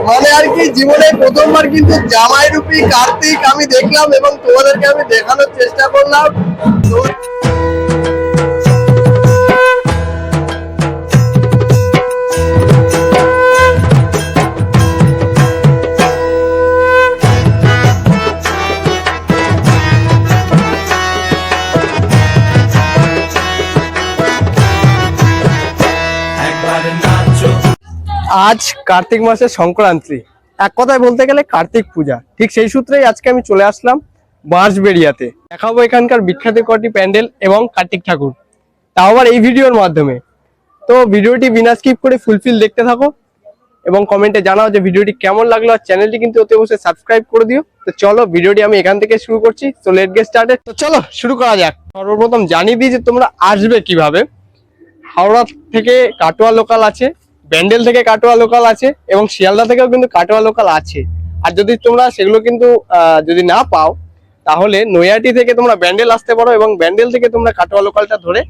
মানে আর কি জীবনে প্রথমবার কিন্তু জামাই রূপী কার্তিক আমি দেখলাম এবং তোমাদেরকে আমি দেখানোর চেষ্টা করলাম। আজ কার্তিক মাসের সংক্রান্তি, এক কথায় বলতে গেলে কার্তিক পূজা। ঠিক সেই সূত্রেই আজকে আমি চলে আসলাম বাঁশবেড়িয়াতে। দেখাবো এখানকার বিখ্যাত কটি প্যান্ডেল এবং কার্তিক ঠাকুর, তাও আবার এই ভিডিওর মাধ্যমে। তো ভিডিওটি বিনা স্কিপ করে ফুলফিল দেখতে থাকো এবং কমেন্টে জানাও যে ভিডিওটি কেমন লাগলো। আর চ্যানেলটি কিন্তু অতি অবশ্যই সাবস্ক্রাইব করে দিও। তো চলো ভিডিওটি আমি এখান থেকে শুরু করছি। তো লেটস গেট স্টার্টেড। তো চলো শুরু করা যাক। সর্বপ্রথম জানিয়ে দিই যে তোমরা আসবে কিভাবে। হাওড়া থেকে কাটোয়া লোকাল আছে, ব্যান্ডেল থেকে কাটোয়া লোকাল আছে এবং শিয়ালদা থেকেও কিন্তু কাটোয়া লোকাল আছে। আর যদি তোমরা সেগুলো কিন্তু যদি না পাও তাহলে নৈহাটি থেকে তোমরা ব্যান্ডেল আসতে পারো এবং ব্যান্ডেল থেকে তোমরা কাটোয়া লোকালটা ধরে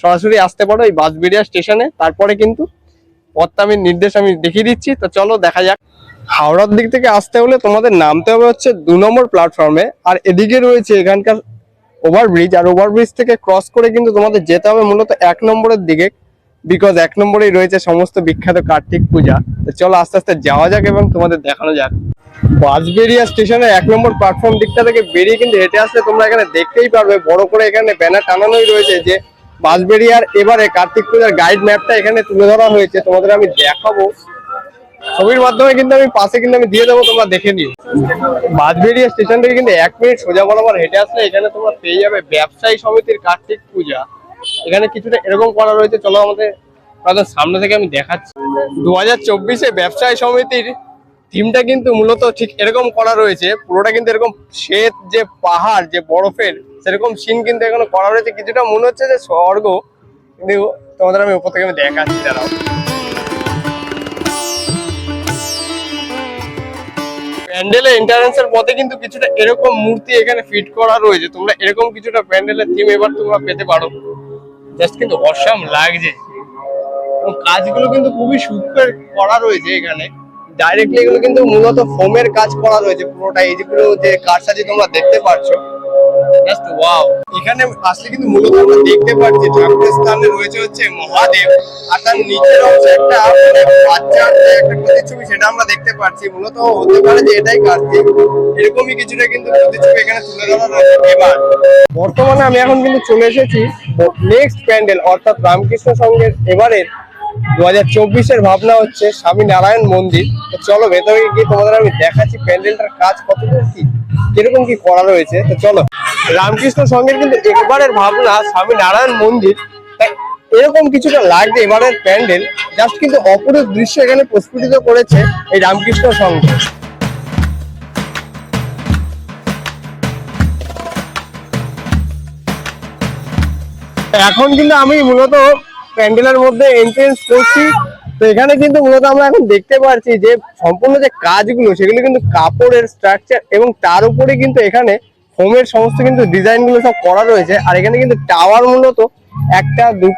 সরাসরি আসতে পারো এই বাঁশবেড়িয়া স্টেশনে। তারপরে কিন্তু পথটামির নির্দেশ আমি দেখিয়ে দিচ্ছি। তো চলো দেখা যাক। হাওড়ার দিক থেকে আসতে হলে তোমাদের নামতে হবে হচ্ছে 2 নম্বর প্ল্যাটফর্মে। আর এদিকে রয়েছে এখানকার ওভারব্রিজ, আর ওভারব্রিজ থেকে ক্রস করে কিন্তু তোমাদের যেতে হবে মূলত 1 নম্বরের দিকে, বিকজ 1 নম্বরেই রয়েছে সমস্ত বিখ্যাত কার্তিক পূজা। তো চলো আস্তে আস্তে যাওয়া যাক এবং তোমাদের দেখানো যাক। বাঁশবেড়িয়া স্টেশনের 1 নম্বর প্ল্যাটফর্ম দিকটা থেকে বেরিয়ে কিন্তু হেঁটে আসলে তোমরা এখানে দেখতেই পারবে বড় করে এখানে ব্যানার টানানোই রয়েছে যে বাঁশবেড়িয়ার এবারে কার্তিক পূজার গাইড ম্যাপটা এখানে তুলে ধরা হয়েছে। তোমাদের আমি দেখাবো ছবির মাধ্যমে, কিন্তু আমি পাশে কিন্তু আমি দিয়ে দেবো, তোমরা দেখে নিও। বাঁশবেড়িয়া স্টেশন থেকে কিন্তু 1 মিনিট সোজা বরাবর হেঁটে আসলে এখানে তোমরা পেয়ে যাবে ব্যবসায়ী সমিতির কার্তিক পূজা। এখানে কিছুটা এরকম করা রয়েছে, চলো আমাদের সামনে থেকে আমি দেখাচ্ছি। 2024-এ ব্যবসায়ী সমিতির থিমটা কিন্তু মূলত ঠিক এরকম করা রয়েছে। পুরোটা কিন্তু এরকম শ্বেত যে পাহাড়, যে বরফের সেরকম সিন কিন্তু এখানে করা রয়েছে। কিছুটা মনে হচ্ছে যে স্বর্গ, কিন্তু তোমাদের আমি উপর থেকে আমি দেখাচ্ছি। দাঁড়াও, প্যান্ডেলের এন্ট্রান্সের পথে কিন্তু কিছুটা এরকম মূর্তি এখানে ফিট করা রয়েছে। তোমরা এরকম কিছুটা প্যান্ডেলের থিম এবার তোমরা পেতে পারো। জাস্ট কিন্তু অসাম লাগছে এবং কাজগুলো কিন্তু খুবই সুন্দর করা রয়েছে এখানে। ডাইরেক্টলি এগুলো কিন্তু মূলত ফোমের কাজ করা রয়েছে পুরোটা। এইগুলো যে কারসাজি তোমরা দেখতে পাচ্ছ, জাস্ট ওয়াও। এখানে আসলে কিন্তু মূলত আমরা দেখতে পাচ্ছি ঠাকুরের স্থানে রয়েছে হচ্ছে মহাদেব, আর তার নিচের অংশে একটা বাচ্চার যে একটা প্রতিচ্ছবি সেটা আমরা দেখতে পাচ্ছি। মূলত হতে পারে যে এটাই কার্তিক, এরকমই কিছুটা কিন্তু প্রতিচ্ছবি এখানে তুলে ধরা রয়েছে। এবার বর্তমানে আমি এখন কিন্তু চলে এসেছি নেক্সট প্যান্ডেল, অর্থাৎ রামকৃষ্ণ সংঘের এবারের 2024-এর ভাবনা হচ্ছে স্বামী নারায়ণ মন্দির। তো চলো ভেতরে গিয়ে তোমাদের আমি দেখাচ্ছি প্যান্ডেলটার কাজ কতদূর কি কিরকম কি করা রয়েছে। তো চলো, রামকৃষ্ণ সংঘের কিন্তু এবারের ভাবনা স্বামী নারায়ণ মন্দির, তাই এরকম কিছুটা লাগছে এবারের প্যান্ডেল। জাস্ট কিন্তু অপরূপ দৃশ্য এখানে প্রস্ফুটিত করেছে এই রামকৃষ্ণ সংঘ। এখন কিন্তু আমি মূলত প্যান্ডেলের মধ্যে এন্ট্রেন্স করছি। তো এখানে কিন্তু মূলত আমরা এখন দেখতে পাচ্ছি যে সম্পূর্ণ যে কাজগুলো সেগুলো কিন্তু কাপড়ের স্ট্রাকচার এবং তার উপরে কিন্তু এখানে ফোমের সমস্ত কিন্তু ডিজাইন গুলো সব করা রয়েছে। আর এখানে কিন্তু টাওয়ার মূলত 1,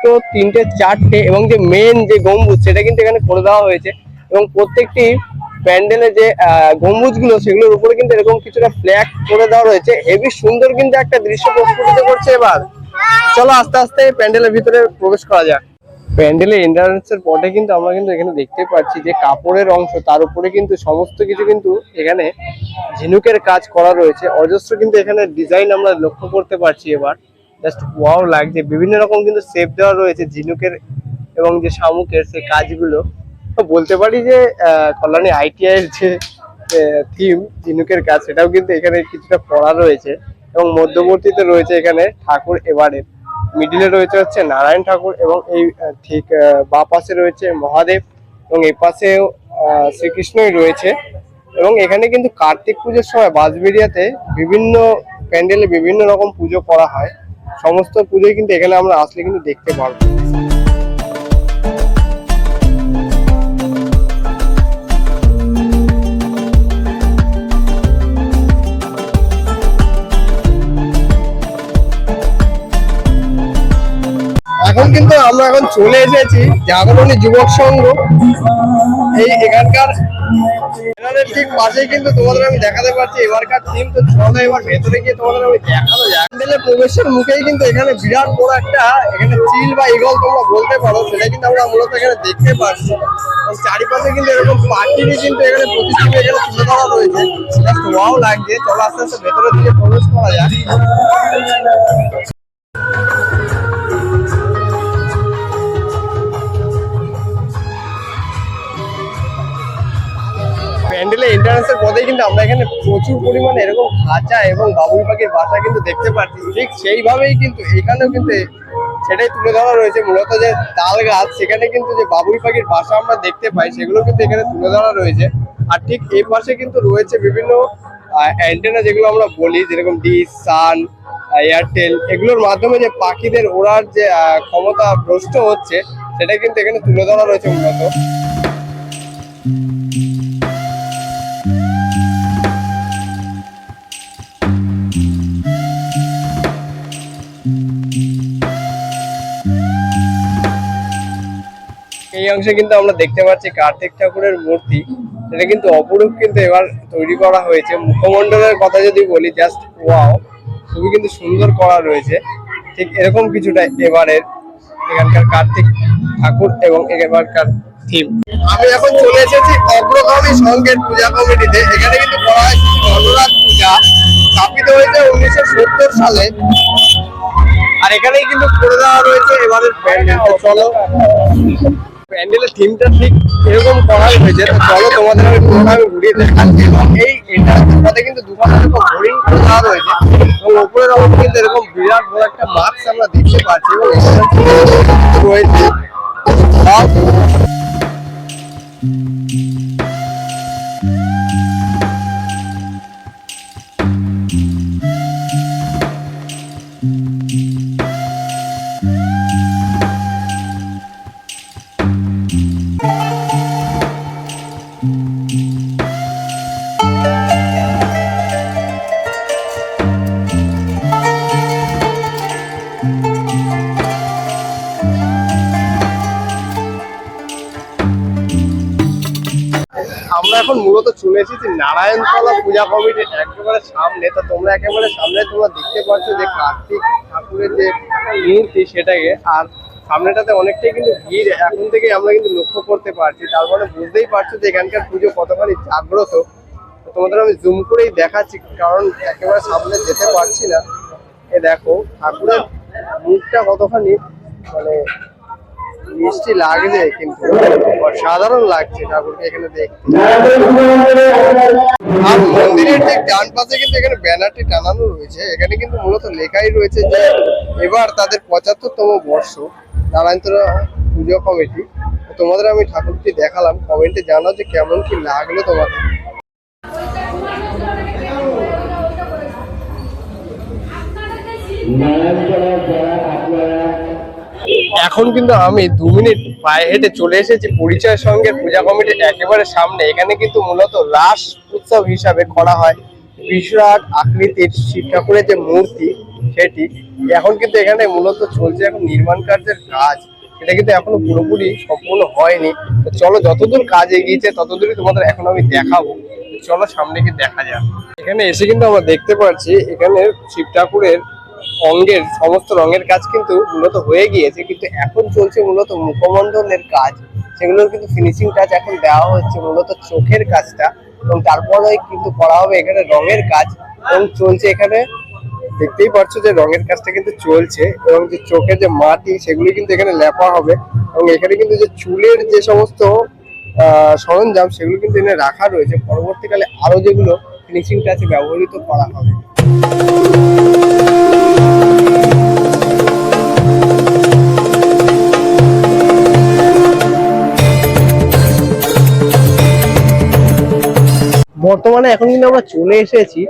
2, 3, 4টে এবং যে মেন যে গম্বুজ সেটা কিন্তু এখানে করে দেওয়া হয়েছে। এবং প্রত্যেকটি প্যান্ডেলে যে গম্বুজ গুলো সেগুলোর উপরে কিন্তু এরকম কিছুটা ফ্ল্যাগ করে দেওয়া রয়েছে। হেভি সুন্দর কিন্তু একটা দৃশ্য প্রস্ফুটিত করছে। এবার চলো আস্তে আস্তে প্যান্ডেলের ভিতরে প্রবেশ করা যাক। প্যান্ডেলের এন্ট্রান্সের পথে কিন্তু আমরা কিন্তু এখানে দেখতে পাচ্ছি যে কাপড়ের অংশ, তার উপরে কিন্তু সমস্ত কিছু কিন্তু এখানে ঝিনুকের কাজ করা রয়েছে। অজস্র কিন্তু এখানে ডিজাইন আমরা লক্ষ্য করতে পারছি। এবার জাস্ট ওয়াও লাগছে, বিভিন্ন রকম কিন্তু শেপ দেওয়া রয়েছে ঝিনুকের এবং যে শামুকের সেই কাজগুলো। তো বলতে পারি যে কল্যাণী ITI এর যে থিম ঝিনুকের কাজ সেটাও কিন্তু এখানে কিছুটা করা রয়েছে। এবং মধ্যবর্তীতে রয়েছে এখানে ঠাকুর এবারের, মিডিলে রয়েছে হচ্ছে নারায়ণ ঠাকুর এবং এই ঠিক বাঁ পাশে রয়েছে মহাদেব এবং এই পাশেও শ্রীকৃষ্ণই রয়েছে। এবং এখানে কিন্তু কার্তিক পুজোর সময় বাঁশবেড়িয়াতে বিভিন্ন প্যান্ডেলে বিভিন্ন রকম পুজো করা হয়। সমস্ত পুজোই কিন্তু এখানে আমরা আসলে কিন্তু দেখতে পারবো। এখন কিন্তু আমরা চলে এসেছি জাগরণী যুবক সংঘ। এখানকার ঠিক পাশেই কিন্তু তোমাদের আমি দেখাতে পারছি এবারকার থিম। তো চলো এবার ভেতরে গিয়ে তোমাদের আমি দেখানো যায়। প্যান্ডেলের প্রবেশের মুখেই কিন্তু এখানে বিরাট বড় একটা এখানে চিল বা ইগল তোমরা বলতে পারো, সেটা কিন্তু আমরা মূলত এখানে দেখতে পাচ্ছি। চারিপাশে কিন্তু এরকম পাখিরই কিন্তু এখানে প্রতিচ্ছবি এখানে তুলে ধরা রয়েছে, জাস্ট ওয়াও লাগছে। চলো আস্তে আস্তে ভেতরের দিকে প্রবেশ করা যায়। প্যান্ডেলের এন্ট্রান্সের পথেই কিন্তু আমরা এখানে প্রচুর পরিমাণে এরকম খাঁচা এবং বাবুই পাখির বাসা কিন্তু দেখতে পাচ্ছি। ঠিক সেইভাবেই কিন্তু এখানেও কিন্তু সেটাই তুলে ধরা রয়েছে। মূলত যে তাল গাছ, সেখানে কিন্তু যে বাবুই পাখির বাসা আমরা দেখতে পাই, সেগুলো কিন্তু এখানে তুলে ধরা রয়েছে। আর ঠিক এই পাশে কিন্তু রয়েছে বিভিন্ন অ্যান্টেনা, যেগুলো আমরা বলি, যেরকম ডিশ, সান, এয়ারটেল, এগুলোর মাধ্যমে যে পাখিদের ওড়ার যে ক্ষমতা ভ্রষ্ট হচ্ছে, সেটা কিন্তু এখানে তুলে ধরা রয়েছে মূলত। এই অংশে কিন্তু আমরা দেখতে পাচ্ছি কার্তিক ঠাকুরের মূর্তি। এটা কিন্তু অপরূপ কিন্তু এবার তৈরি করা হয়েছে। মুখমণ্ডলের কথা যদি বলি, জাস্ট ওয়াও, খুবই কিন্তু সুন্দর করা রয়েছে। ঠিক এরকম কিছুটা এবারের এখানকার কার্তিক ঠাকুর এবং এবারকার থিম। আমি এখন চলে এসেছি অগ্রগামী সংঘের পূজা কমিটিতে। এখানে কিন্তু করা হয়েছে নটরাজ পূজা, স্থাপিত হয়েছে 1970 সালে। আর এখানেই কিন্তু করে দেওয়া রয়েছে এবারের প্যান্ডেল। চলো, প্যান্ডেলের থিমটা ঠিক এরকম করা হয়েছে। তো চলো তোমাদের আমি পুরোটা ঘুরিয়ে দেখাচ্ছি। এই এন্ট্রান্সের পথে কিন্তু দুখানে এরকম বোরিং করে দেওয়া রয়েছে এবং উপরের অংশে কিন্তু এরকম বিরাট বড় একটা মাস্ক আমরা দেখতে পাচ্ছি এবং রয়েছে। আমরা এখন মূলত চলে এসেছি নারায়ণতলা পূজা কমিটির একেবারে সামনে। তো তোমরা একেবারে সামনে তোমরা দেখতে পাচ্ছ যে কার্তিক ঠাকুরের যে মূর্তি, সেটাকে। আর সামনেটাতে অনেকটাই কিন্তু ভিড় এখন থেকে আমরা কিন্তু লক্ষ্য করতে পারছি। তার মানে বুঝতেই পারছো যে এখানকার পুজো কতখানি জাগ্রত। তোমাদের আমি জুম করেই দেখাচ্ছি, কারণ একেবারে সামনে যেতে পারছি না। এ দেখো ঠাকুরের মুখটা কতখানি মানে মিষ্টি লাগছে, কিন্তু সাধারণ লাগছে ঠাকুরকে এখানে দেখতে। আর মন্দিরের ঠিক ডান পাশে কিন্তু এখানে ব্যানারটি টানানো রয়েছে। এখানে কিন্তু মূলত লেখাই রয়েছে যে এবার তাদের 75তম বর্ষ নারায়ণতলা পুজো কমিটি। তোমাদের আমি ঠাকুরটি দেখালাম, কমেন্টে জানাও যে কেমন কি লাগলো তোমাদের। এখন কিন্তু আমি 2 মিনিট পায়ে হেঁটে চলে এসেছি পরিচয় সংঘের পূজা কমিটির একেবারে সামনে। এখানে কিন্তু মূলত রাস উৎসব হিসাবে করা হয় বিরাট আকৃতির শিব ঠাকুরের যে মূর্তি, সেটি এখন কিন্তু এখানে মূলত চলছে এখন নির্মাণ কার্যের কাজ। সেটা কিন্তু এখনো পুরোপুরি সম্পূর্ণ হয়নি। তো চলো, যতদূর কাজ এগিয়েছে ততদূরই তোমাদের এখন আমি দেখাবো। চলো সামনে গিয়ে দেখা যাক। এখানে এসে কিন্তু আমরা দেখতে পাচ্ছি এখানে শিব ঠাকুরের অঙ্গের সমস্ত রঙের কাজ কিন্তু মূলত হয়ে গিয়েছে, কিন্তু এখন চলছে মূলত মুখমণ্ডলের কাজ। সেগুলোর কিন্তু ফিনিশিং টাচ এখন দেওয়া হচ্ছে, মূলত চোখের কাজটা, এবং তারপরে কিন্তু করা হবে এখানে রঙের কাজ এবং চলছে। এখানে দেখতেই পাচ্ছ যে রঙের কাজটা কিন্তু চলছে এবং যে চোখের যে মাটি, সেগুলি কিন্তু এখানে লেপা হবে। এবং এখানে কিন্তু যে চুলের যে সমস্ত সরঞ্জাম, সেগুলো কিন্তু এখানে রাখা রয়েছে। পরবর্তীকালে আরো যেগুলো ফিনিশিং টাচে ব্যবহৃত করা হবে। বর্তমানে এখন কিন্তু আমরা চলে এসেছি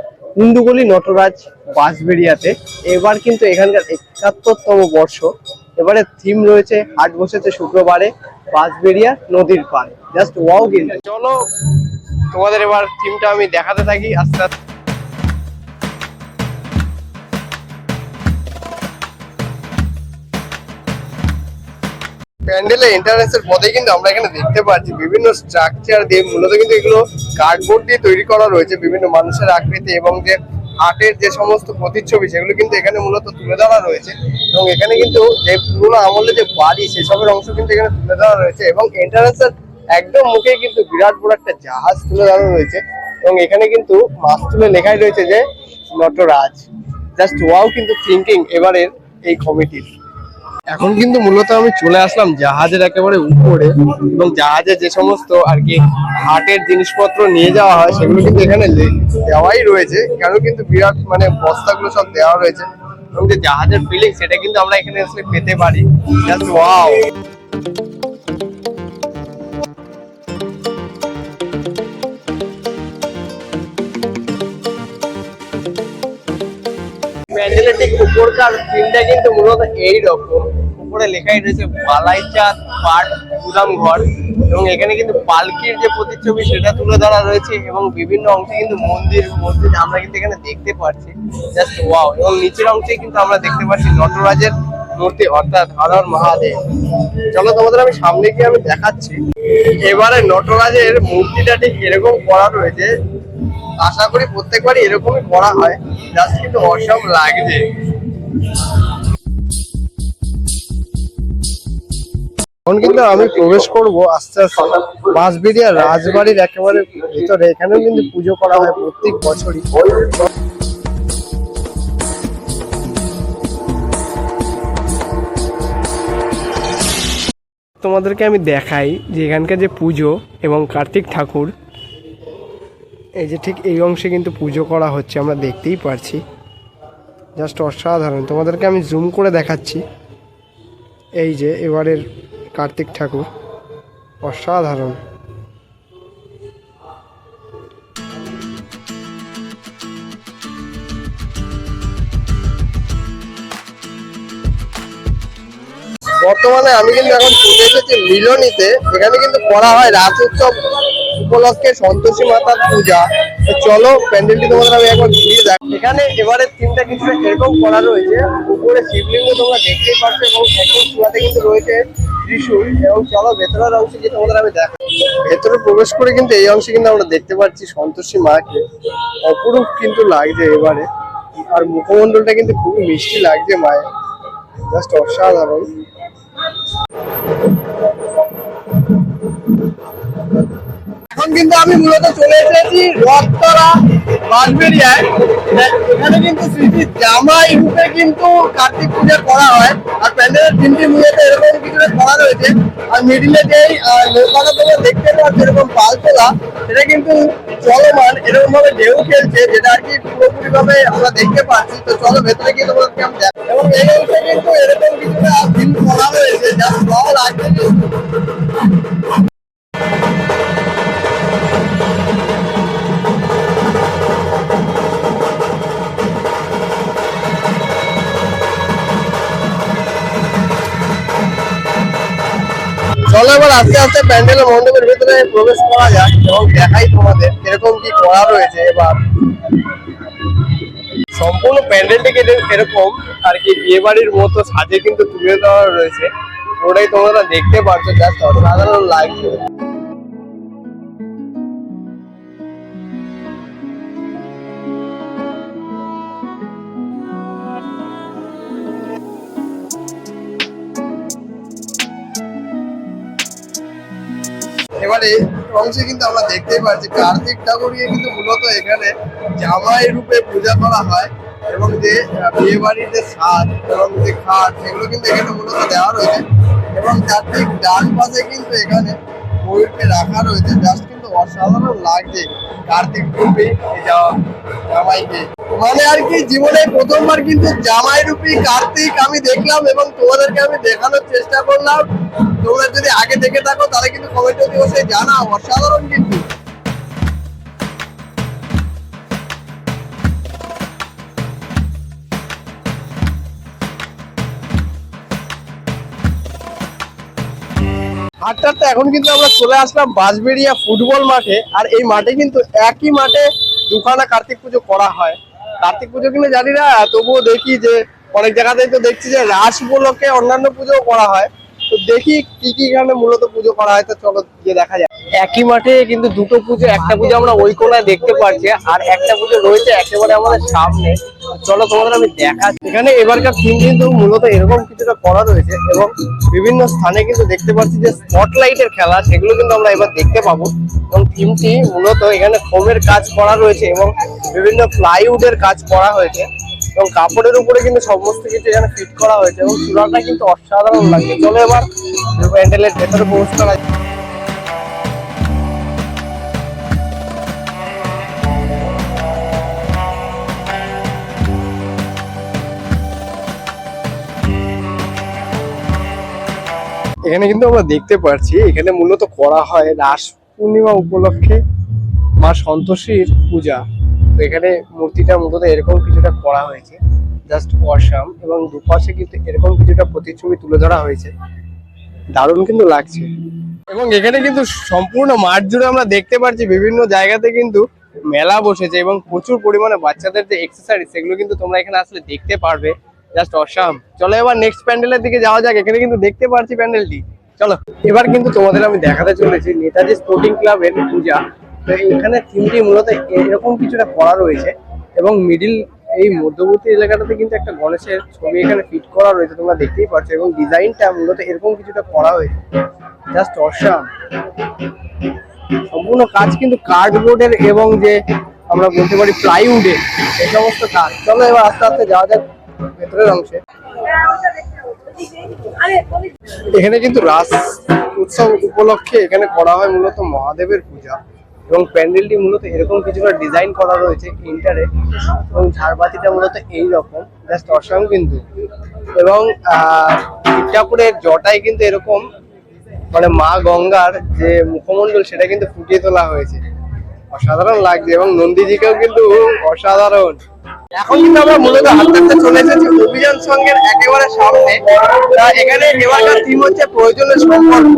ইন্দুগলি নটরাজ বাঁশবেড়িয়াতে। এবার কিন্তু এখানকার ৭১তম বর্ষ। এবারে থিম রয়েছে হাট বসেছে শুক্রবারে বাঁশবেড়িয়া নদীর পাড়ে। Just wow. কিন্তু চলো তোমাদের এবার থিমটা আমি দেখাতে থাকি আস্তে আস্তে। প্যান্ডেলের এন্ট্রান্সের পথে কিন্তু আমরা এখানে দেখতে পাচ্ছি বিভিন্ন স্ট্রাকচার দিয়ে, মূলত কিন্তু এগুলো কার্ডবোর্ড দিয়ে তৈরি করা রয়েছে, বিভিন্ন মানুষের আকৃতি এবং যে আর্টের যে সমস্ত প্রতিচ্ছবি সেগুলো কিন্তু এখানে মূলত তুলে ধরা রয়েছে। এবং এখানে কিন্তু যে পুরোনো আমলে যে বাড়ি সেসবের অংশ কিন্তু এখানে তুলে ধরা রয়েছে। এবং এন্ট্রান্সের একদম মুখে কিন্তু বিরাট বড় একটা জাহাজ তুলে ধরা রয়েছে এবং এখানে কিন্তু মাছ তুলে লেখাই রয়েছে যে নটরাজ। জাস্ট ওয়াও কিন্তু থিঙ্কিং এবারের এই কমিটির। এখন কিন্তু মূলত আমি চলে আসলাম জাহাজের একেবারে উপরে, এবং জাহাজে যে সমস্ত আর কি হাটের জিনিসপত্র নিয়ে যাওয়া হয় সেগুলো কিন্তু এখানে দেওয়াই রয়েছে। এখানেও কিন্তু বিরাট মানে বস্তাগুলো সব দেওয়া রয়েছে এবং যে জাহাজের ফিলিং সেটা কিন্তু আমরা এখানে আসলে পেতে পারি। Just wow. প্যান্ডেলের ঠিক উপরকার সিনটা কিন্তু মূলত এইরকম, উপরে লেখাই রয়েছে বালাইচাঁদ পাট গুদাম ঘর, এবং এখানে কিন্তু পালকির যে প্রতিচ্ছবি সেটা তুলে ধরা রয়েছে এবং বিভিন্ন অংশে কিন্তু মসজিদ আমরা কিন্তু এখানে দেখতে পাচ্ছি। Just wow. এবং নিচের অংশে কিন্তু আমরা দেখতে পাচ্ছি নটরাজের মূর্তি, অর্থাৎ হর মহাদেব। চলো তোমাদের আমি সামনে গিয়ে আমি দেখাচ্ছি। এবারে নটরাজের মূর্তিটা ঠিক এরকম করা রয়েছে, আশা করি প্রত্যেকবারই এরকমই করা হয়। জাস্ট কিন্তু অসম লাগছে। এখন কিন্তু আমি প্রবেশ করব আস্তে আস্তে বাঁশবেড়িয়া রাজবাড়ির একেবারে ভিতরে। এখানেও কিন্তু পুজো করা হয় প্রত্যেক বছরই। তোমাদেরকে আমি দেখাই যে এখানকার যে পুজো এবং কার্তিক ঠাকুর, এই যে ঠিক এই অংশে কিন্তু পুজো করা হচ্ছে, আমরা দেখতেই পারছি। জাস্ট অসাধারণ। তোমাদেরকে আমি জুম করে দেখাচ্ছি। এই যে এবারের কার্তিক ঠাকুর, অসাধারণ। বর্তমানে আমি কিন্তু এখন চলে এসেছি মিলনীতে। এখানে কিন্তু করা হয় রাস উৎসব উপলক্ষে সন্তোষী মাতার পূজা। চলো প্যান্ডেলটি তোমাদের আমি একবার ঘুরিয়ে দেখ। এখানে এবারে তিনটা কিছু এরকম করা রয়েছে। উপরে শিবলিঙ্গ তোমরা দেখতেই পাচ্ছ এবং একদম চূড়াতে কিন্তু রয়েছে ত্রিশূল। এবং চলো ভেতরের অংশে যে তোমাদের আমি দেখ, ভেতরে প্রবেশ করে কিন্তু এই অংশে কিন্তু আমরা দেখতে পাচ্ছি সন্তোষী মাকে। অপরূপ কিন্তু লাগছে এবারে, আর মুখমণ্ডলটা কিন্তু খুবই মিষ্টি লাগছে মায়ের। জাস্ট অসাধারণ। এখন কিন্তু আমি মূলত চলে এসেছি রথতলা বাঁশবেড়িয়ায়। এখানে কিন্তু শ্রী শ্রী জামাই রূপে কিন্তু কার্তিক পূজা করা হয়। আর প্যান্ডেলের তিনটি মূলত এরকম কিছু করা রয়েছে। আর মিডিলে যেই নৌকাটা তোমরা দেখতে পাচ্ছ এরকম পাল তোলা, সেটা কিন্তু চলমান এরকম ভাবে ঢেউ খেলছে, যেটা আর কি পুরোপুরি ভাবে আমরা দেখতে পাচ্ছি। তো চলো ভেতরে গিয়ে তোমাদেরকে আমি দেখ। এবং এই অংশে কিন্তু এরকম কিছুটা ফিল করা রয়েছে, যা ভালো লাগছে। চলো এবার আস্তে আস্তে প্যান্ডেলের মণ্ডপের ভিতরে প্রবেশ করা যাক এবং দেখাই তোমাদের এরকম কি করা রয়েছে। এবার সম্পূর্ণ প্যান্ডেলটিকে এরকম আর কি বিয়ে বাড়ির মতো সাজে কিন্তু তুলে দেওয়া রয়েছে, ওটাই তোমরা দেখতে পাচ্ছ। জাস্ট অসাধারণ লাগছে। এবারে অংশে কিন্তু আমরা দেখতেই পাচ্ছি কার্তিক ঠাকুরকে কিন্তু মূলত এখানে জামাই রূপে পূজা করা হয়। এবং যে বিয়ে বাড়ির যে সাজ এবং যে খাট সেগুলো কিন্তু এখানে মূলত দেওয়া রয়েছে। এবং তার ঠিক ডান পাশে কিন্তু এখানে ময়ূরকে রাখা রয়েছে। জাস্ট কিন্তু অসাধারণ লাগছে কার্তিক রূপে জামাইকে। মানে আর কি জীবনে প্রথমবার কিন্তু জামাই রূপী কার্তিক আমি দেখলাম এবং তোমাদেরকে আমি দেখানোর চেষ্টা করলাম। তোমরা যদি আগে দেখে থাকো তাহলে কিন্তু কমেন্টে অবশ্যই জানাও। অসাধারণ কিন্তু। হাটটাতে এখন কিন্তু আমরা চলে আসলাম বাঁশবেড়িয়া ফুটবল মাঠে। আর এই মাঠে কিন্তু একই মাঠে দুখানা কার্তিক পুজো করা হয়। কার্তিক পুজো কিন্তু জানি না, তবুও দেখি যে অনেক জায়গাতেই তো দেখছি যে রাস উপলক্ষে অন্যান্য পুজো করা হয়। তো তো দেখি কি কি এখানে মূলত পুজো করা হয়, তো চলো গিয়ে দেখা যায়। একই মাঠে কিন্তু দুটো পুজো, একটা পুজো আমরা ওই কোনায় দেখতে পাচ্ছি আর একটা পুজো রয়েছে একেবারে আমাদের সামনে। চলো তোমাদের আমি দেখাচ্ছি। এখানে এবারকার থিম কিন্তু মূলত এরকম কিছুটা করা রয়েছে এবং বিভিন্ন স্থানে কিন্তু দেখতে পাচ্ছি যে স্পটলাইটের খেলা, সেগুলো কিন্তু আমরা এবার দেখতে পাবো। এবং থিমটি মূলত এখানে ফোমের কাজ করা রয়েছে এবং বিভিন্ন প্লাইউডের কাজ করা হয়েছে এবং কাপড়ের উপরে কিন্তু সমস্ত কিছু এখানে ফিট করা হয়েছে এবং চূড়াটা কিন্তু অসাধারণ লাগছে। চলো এবার প্যান্ডেলের ভেতরে প্রবেশ করা যায়। এখানে কিন্তু আমরা দেখতে পাচ্ছি এখানে মূলত করা হয় রাস পূর্ণিমা উপলক্ষে মা সন্তোষীর পূজা। তো এখানে মূর্তিটা মূলত এরকম কিছুটা করা হয়েছে, জাস্ট অসাম, এবং দুপাশে কিন্তু এরকম কিছুটা প্রতিচ্ছবি তুলে ধরা হয়েছে, দারুণ কিন্তু লাগছে। এবং এখানে কিন্তু সম্পূর্ণ মাঠ জুড়ে আমরা দেখতে পাচ্ছি বিভিন্ন জায়গাতে কিন্তু মেলা বসেছে এবং প্রচুর পরিমাণে বাচ্চাদের যে এক্সারসাইজ সেগুলো কিন্তু তোমরা এখানে আসলে দেখতে পারবে, জাস্ট অসাম। চলো এবার নেক্সট প্যান্ডেলের দিকে যাওয়া যাক। এখানে কিন্তু দেখতে পাচ্ছি প্যান্ডেলটি, চলো এবার কিন্তু তোমাদের আমি দেখাতে চলেছি নেতাজি স্পোর্টিং ক্লাবের পূজা। তো এখানে থিমটি মূলত এরকম কিছুটা করা রয়েছে এবং মিডিল এই মধ্যবর্তী এলাকাটাতে কিন্তু একটা গণেশের ছবি এখানে ফিট করা রয়েছে, তোমরা দেখতেই পাচ্ছ, এবং ডিজাইনটা মূলত এরকম কিছুটা করা হয়েছে, জাস্ট অসাম। সম্পূর্ণ কাজ কিন্তু কার্ডবোর্ডের এবং যে আমরা বলতে পারি প্লাইউডের, এই সমস্ত কাজ। চলো এবার আস্তে আস্তে যাওয়া যাক ভেতরের অংশে। এখানে কিন্তু রাস উৎসব উপলক্ষে এখানে করা হয় মূলত মহাদেবের পূজা এবং প্যান্ডেলটি মূলত এরকম কিছুটা ডিজাইন করা রয়েছে ইন্টারে এবং ঝাড়বাতিটা মূলত এইরকম, জাস্ট অসাম কিন্তু। এবং ঠাকুরের জটায় কিন্তু এরকম মানে মা গঙ্গার যে মুখমণ্ডল সেটা কিন্তু ফুটিয়ে তোলা হয়েছে, অসাধারণ লাগছে। এবং নন্দীজিকেও কিন্তু অসাধারণ। এখন কিন্তু আমরা মূলত হাঁটতে হাঁটতে চলে এসেছি অভিযান সংঘের একেবারে সামনে। এখানে এবারকার থিম হচ্ছে প্রয়োজনের সম্পর্ক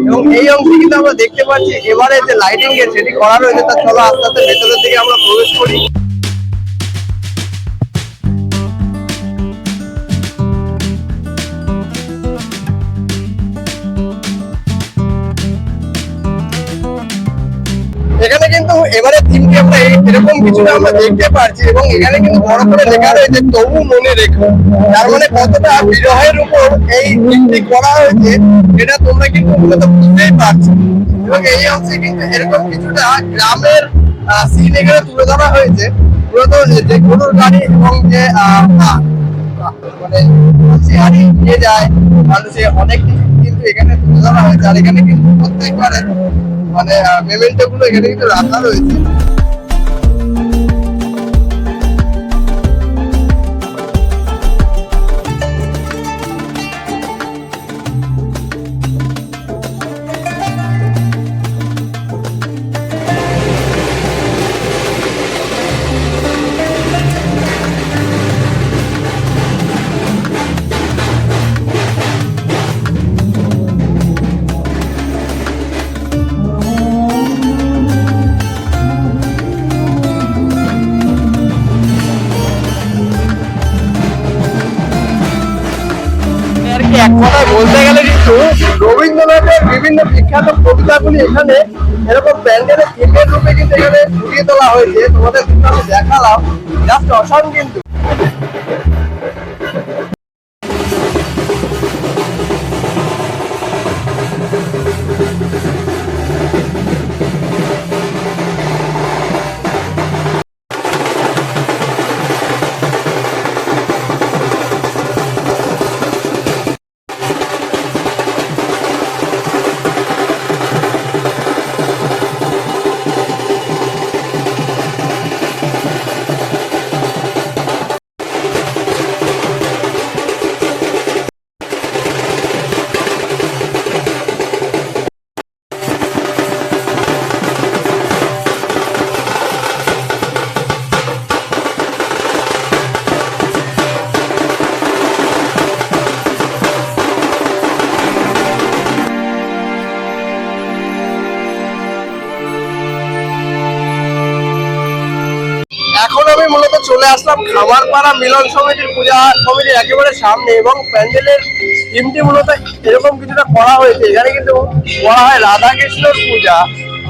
এবং এই অংশে কিন্তু আমরা দেখতে পাচ্ছি এবারে যে লাইটিং এর সেটি করা রয়েছে। তা চলো আস্তে আস্তে ভেতরের দিকে আমরা প্রবেশ করি। এখানে কিন্তু এবারে থিমটি আমরা এরকম কিছুটা আমরা দেখতে পাচ্ছি এবং এখানে কিন্তু বড় করে লেখা রয়েছে তবু মনে রেখো। তার মানে কতটা বিরহের উপর এই থিমটি করা হয়েছে এটা তোমরা কিন্তু মূলত বুঝতেই পারছো। এবং এই অংশে কিন্তু এরকম কিছুটা গ্রামের সিন এখানে তুলে ধরা হয়েছে, মূলত যে গরুর গাড়ি এবং যে মানে হাড়ি নিয়ে যায় মানুষের অনেক কিছু কিন্তু এখানে তুলে ধরা হয়েছে। আর এখানে কিন্তু প্রত্যেকবারে মানে মেমেন্টো গুলো এখানে কিন্তু রাখা রয়েছে। এক কথায় বলতে গেলে কিন্তু রবীন্দ্রনাথের বিভিন্ন বিখ্যাত কবিতাগুলি এখানে এরকম প্যান্ডেলের থিমের রূপে কিন্তু এখানে ফুটিয়ে তোলা হয়েছে। তোমাদের কিন্তু আমি দেখালাম, জাস্ট অসাম কিন্তু। মূলত চলে আসলাম খামারপাড়া মিলন সমিতির পূজা কমিটির একেবারে সামনে, এবং প্যান্ডেলের থিমটি মূলত এরকম কিছুটা করা হয়েছে। এখানে কিন্তু বলা হয় রাধাকৃষ্ণর পূজা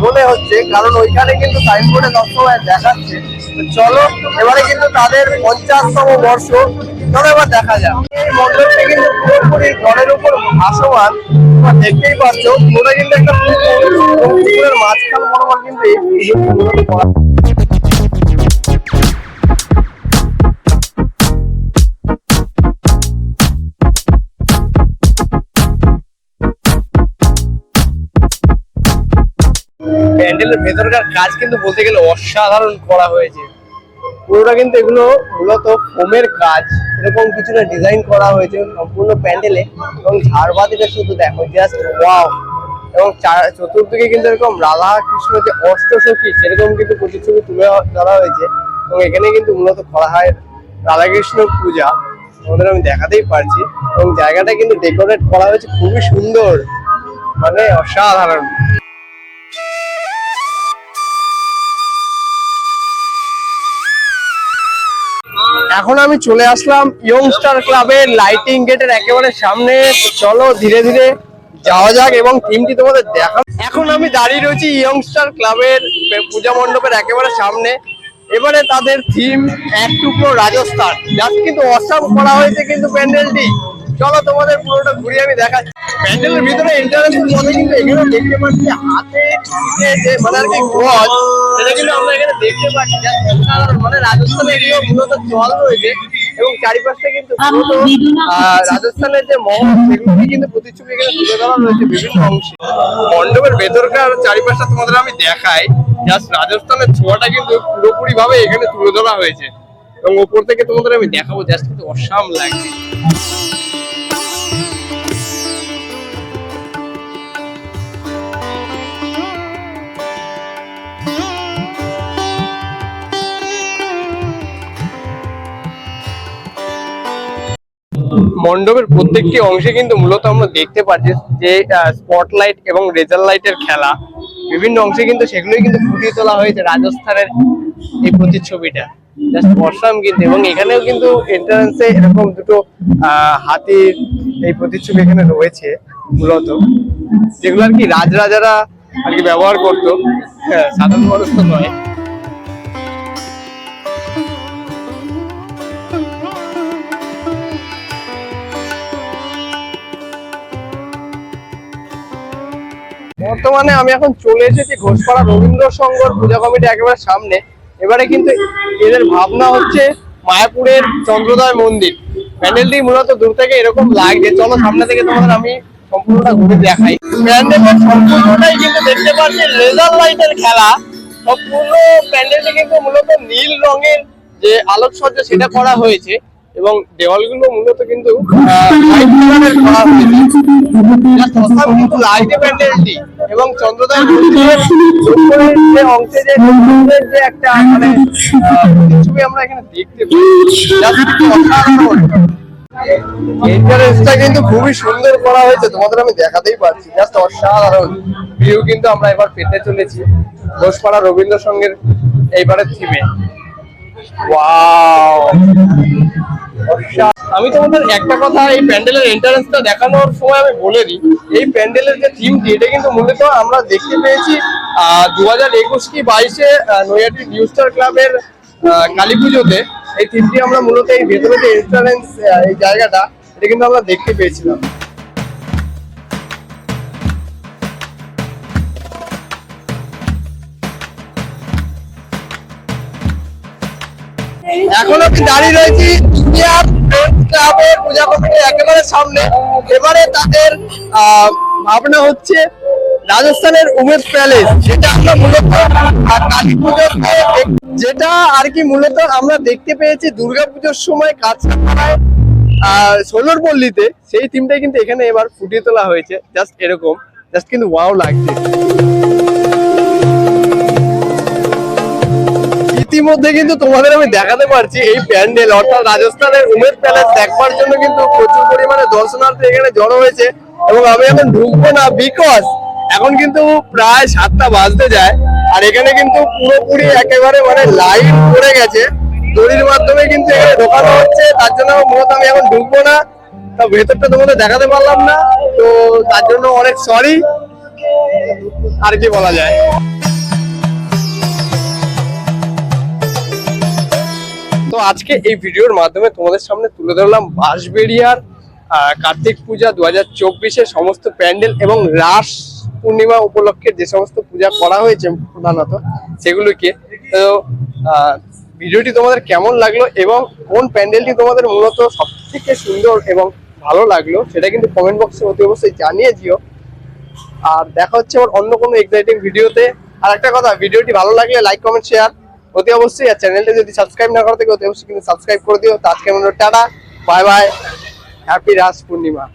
মনে হচ্ছে, কারণ ওইখানে কিন্তু সাইনবোর্ডে সবসময় দেখাচ্ছে। চলো এবারে কিন্তু তাদের 50তম বর্ষ, চলো এবার দেখা যাক। এই মণ্ডপটা কিন্তু পুরোপুরি জলের উপর ভাসমান, তোমরা দেখতেই পাচ্ছ। ওটা কিন্তু একটা পুকুরের মাঝখান বরাবর কিন্তু এই পুজোটি করা। প্যান্ডেলের ভেতরকার কাজ কিন্তু বলতে গেলে অসাধারণ করা হয়েছে। পুরোটা কিন্তু এগুলো মূলত ফোমের কাজ, এরকম কিছুটা ডিজাইন করা হয়েছে সম্পূর্ণ প্যান্ডেলে। এবং ঝাড়বাতিটা শুধু দেখো, জাস্ট ওয়াও। এবং চতুর্দিকে কিন্তু এরকম রাধা কৃষ্ণ যে অষ্টসখী সেরকম কিন্তু প্রতিচ্ছবি তুলে ধরা হয়েছে। এবং এখানে কিন্তু মূলত করা হয় রাধাকৃষ্ণ পূজা, আমাদের আমি দেখাতেই পারছি। এবং জায়গাটা কিন্তু ডেকোরেট করা হয়েছে খুবই সুন্দর, মানে অসাধারণ। এখন আমি চলে আসলাম ইয়ংস্টার ক্লাবের লাইটিং গেটের একেবারে সামনে। চলো ধীরে ধীরে যাওয়া যাক এবং থিমটি তোমাদের দেখা। এখন আমি দাঁড়িয়ে রয়েছি ইয়ংস্টার ক্লাবের পূজা মণ্ডপের একেবারে সামনে। এবারে তাদের থিম এক টুকরো রাজস্থান, জাস্ট কিন্তু অসাম করা হয়েছে কিন্তু প্যান্ডেলটি। চলো তোমাদের পুরোটা ঘুরিয়ে আমি দেখাচ্ছি। প্যান্ডেলের ভিতরে এন্ট্রান্সের মধ্যে কিন্তু এখানে দেখতে পাচ্ছি হাতে যে মানে আর কি গজ, সেটা কিন্তু আমরা এখানে দেখতে পাচ্ছি। মানে রাজস্থানে এগুলো মূলত জল রয়েছে, এবং চারিপাশে কিন্তু রাজস্থানের যে মহল সেগুলোকে কিন্তু প্রতিচ্ছবি এখানে তুলে ধরা রয়েছে বিভিন্ন অংশে। মণ্ডপের ভেতরকার চারিপাশটা তোমাদের আমি দেখাই, জাস্ট রাজস্থানের ছোঁয়াটা কিন্তু পুরোপুরি ভাবে এখানে তুলে ধরা হয়েছে। এবং ওপর থেকে তোমাদের আমি দেখাবো, জাস্ট কিন্তু অসাম লাগছে। মণ্ডপের প্রত্যেকটি অংশে কিন্তু মূলত আমরা দেখতে পাচ্ছি যে স্পটলাইট এবং রেজার লাইটের খেলা বিভিন্ন অংশে কিন্তু সেগুলোই কিন্তু ফুটিয়ে তোলা হয়েছে রাজস্থানের এই প্রতিচ্ছবিটা, জাস্ট অসাম কিন্তু। এবং এখানেও কিন্তু এন্ট্রান্সে এরকম দুটো হাতির এই প্রতিচ্ছবি এখানে রয়েছে মূলত, যেগুলো আর কি রাজরাজারা আর কি ব্যবহার করতো, হ্যাঁ, সাধারণ মানুষ তো নয়। বর্তমানে আমি এখন চলে এসেছি ঘোষপাড়া রবীন্দ্র সংঘর পূজা কমিটি একেবারে সামনে। এবারে কিন্তু এদের ভাবনা হচ্ছে মায়াপুরের চন্দ্রোদয় মন্দির। প্যান্ডেলটি মূলত দূর থেকে এরকম লাগছে, চলো সামনে থেকে তোমাদের আমি সম্পূর্ণটা ঘুরে দেখাই। প্যান্ডেলের সম্পূর্ণটাই কিন্তু দেখতে পাচ্ছি লেজার লাইটের খেলা। সম্পূর্ণ প্যান্ডেলটি কিন্তু মূলত নীল রঙের যে আলোকসজ্জা সেটা করা হয়েছে, এবং দেওয়ালগুলো মূলত কিন্তু হোয়াইট কালারের করা হয়েছে। কিন্তু লাইটে প্যান্ডেলটি এবং চন্দ্রোদয় মন্দিরের উপরের যে অংশে যে একটা মানে ছবি আমরা এখানে দেখতে পাই, এন্ট্রান্সটা কিন্তু খুবই সুন্দর করা হয়েছে, তোমাদের আমি দেখাতেই পারছি। জাস্ট অসাধারণ ভিউ কিন্তু আমরা এবার পেতে চলেছি ঘোষপাড়া রবীন্দ্র সংঘের এইবারের থিমে। ওয়াও, আমি তোমাদের একটা কথা এই প্যান্ডেলের এন্ট্রান্সটা দেখানোর সময় আমি বলে দিই, এই প্যান্ডেলের যে থিমটি এটা কিন্তু মূলত আমরা দেখতে পেয়েছি 2021 কি 22-এ নৈহাটি নিউস্টার ক্লাবের কালী পুজোতে। এই থিমটি আমরা মূলত এই ভেতরে যে এন্ট্রান্স এই জায়গাটা এটা কিন্তু আমরা দেখতে পেয়েছিলাম। এখন আমি দাঁড়িয়ে রয়েছি ইন্ডিয়ান ক্লাবের পূজা কমিটির একেবারে সামনে। এবারে তাদের ভাবনা হচ্ছে রাজস্থানের উমেদ প্যালেস, যেটা আমরা মূলত কালী পুজোতে যেটা আর কি মূলত আমরা দেখতে পেয়েছি দুর্গাপুজোর সময় কাছাড়ায় ষোলোর পল্লীতে, সেই থিমটাই কিন্তু এখানে এবার ফুটিয়ে তোলা হয়েছে। জাস্ট এরকম, জাস্ট কিন্তু ওয়াও লাগছে। ইতিমধ্যে কিন্তু তোমাদের আমি দেখাতে পারছি এই প্যান্ডেল অর্থাৎ রাজস্থানের উমেদ প্যালেস দেখবার জন্য কিন্তু প্রচুর পরিমাণে দর্শনার্থী এখানে জড়ো হয়েছে। এবং আমি এখন ঢুকবো না, বিকজ এখন কিন্তু প্রায় 7টা বাজতে যায়, আর এখানে কিন্তু পুরোপুরি একেবারে মানে লাইন পড়ে গেছে। দড়ির মাধ্যমে কিন্তু এখানে ঢোকানো হচ্ছে, তার জন্য মূলত আমি এখন ঢুকবো না, তা ভেতরটা তোমাদের দেখাতে পারলাম না, তো তার জন্য অনেক সরি। আর কি বলা যায়। তো আজকে এই ভিডিওর মাধ্যমে তোমাদের সামনে তুলে ধরলাম বাঁশবেড়িয়ার কার্তিক পূজা 2024-এর সমস্ত প্যান্ডেল এবং রাস পূর্ণিমা উপলক্ষে যে সমস্ত পূজা করা হয়েছে প্রধানত সেগুলোকে। তো ভিডিওটি তোমাদের কেমন লাগলো এবং কোন প্যান্ডেলটি তোমাদের মূলত সব থেকে সুন্দর এবং ভালো লাগলো সেটা কিন্তু কমেন্ট বক্সে অতি অবশ্যই জানিয়ে দিও। আর দেখা হচ্ছে আবার অন্য কোনো এক্সাইটিং ভিডিওতে। আর একটা কথা, ভিডিওটি ভালো লাগলে লাইক কমেন্ট শেয়ার অতি অবশ্যই, আর চ্যানেলটা যদি সাবস্ক্রাইব না করে থাকে অতি অবশ্যই কিন্তু সাবস্ক্রাইব করে দিও। তো আজকে আমরা tata, bye bye, happy Ras Purnima.